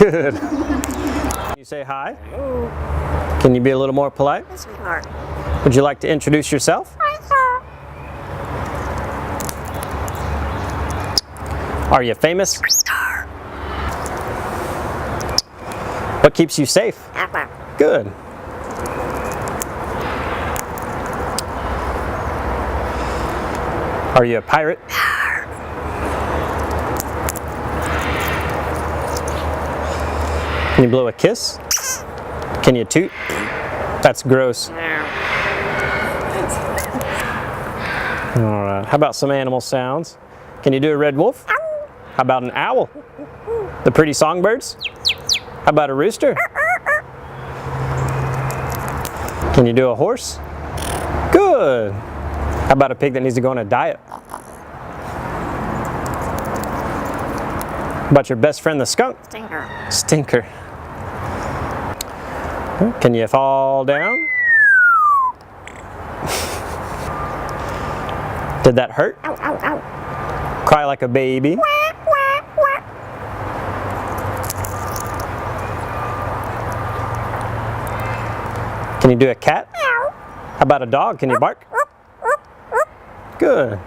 Good. You say hi? Hello. Can you be a little more polite? Yes, sweetheart. Would you like to introduce yourself? Hi, sir. Are you famous? Star. What keeps you safe? Apple. Good. Are you a pirate? Can you blow a kiss? Can you toot? That's gross. Alright, how about some animal sounds? Can you do a red wolf? How about an owl? The pretty songbirds? How about a rooster? Can you do a horse? Good. How about a pig that needs to go on a diet? How about your best friend the skunk? Stinker. Stinker. Can you fall down? Did that hurt? Ow, ow, ow. Cry like a baby? Quack, quack, quack. Can you do a cat? Meow. How about a dog? Can you bark? Whoop, whoop, whoop. Good.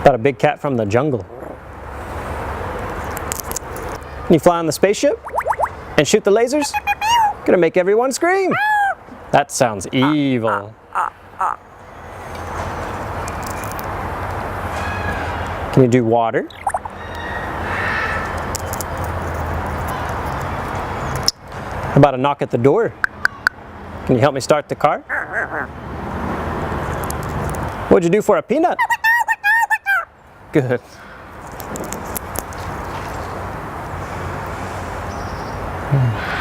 About a big cat from the jungle? Can you fly on the spaceship? And shoot the lasers? Gonna make everyone scream. That sounds evil. Can you do water? How about a knock at the door? Can you help me start the car? What'd you do for a peanut? Good.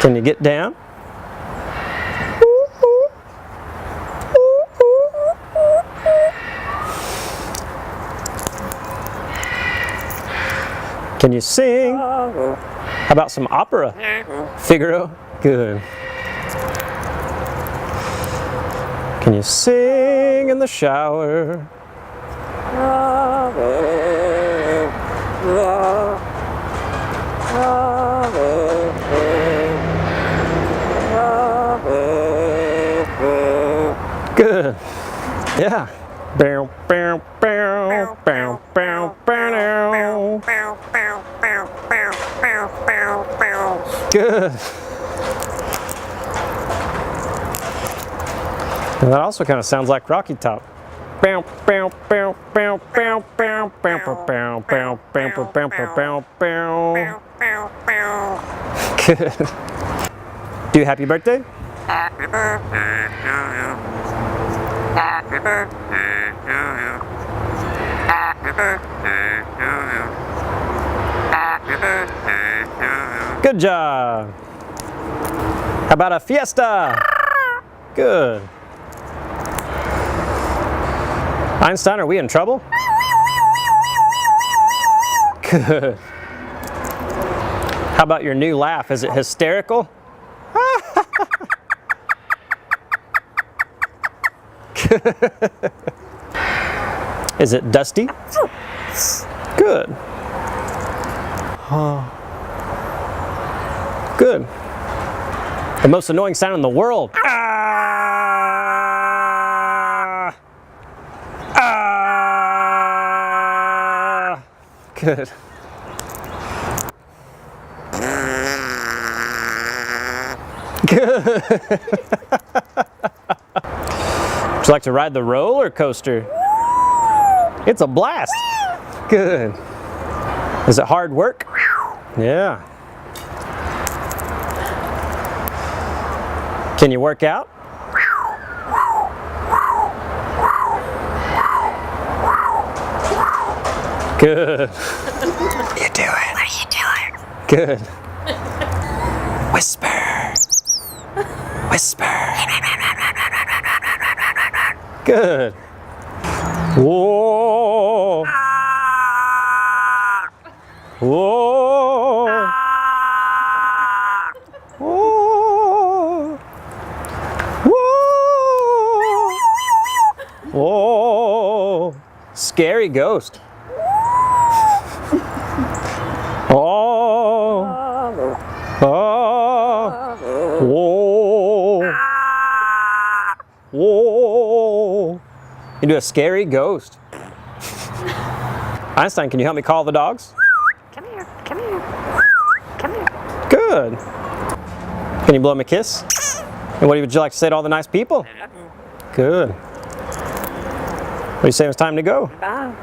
Can you get down? Can you sing? How about some opera? Figaro? Good. Can you sing in the shower? Good. Yeah. Bow, bow, bow, bow, bow, bow. Good. And that also kind of sounds like Rocky Top. Bow, bow, bow, bow, bow, bow, bow, bow, bow, bow, bow, bow, bow. Good. Do happy birthday? Happy birthday to you. Happy birthday to you. Happy birthday to you. Happy birthday to you. Good job. How about a fiesta? Good. Einstein, are we in trouble? Good. How about your new laugh? Is it hysterical? Is it dusty? Good. Good. The most annoying sound in the world. Ah! Ah! Good. Good. Would you like to ride the roller coaster? It's a blast. Good. Is it hard work? Yeah. Can you work out? Good. You do it. What are you doing? Good. Whisper. Whisper. Good. Whoa. Whoa. Whoa. Whoa. Whoa. Scary ghost. Oh. Whoa. Whoa. You do a scary ghost. Einstein, can you help me call the dogs? Come here, come here, come here. Good. Can you blow me a kiss? And what would you like to say to all the nice people? Good. What do you say it's time to go? Bye.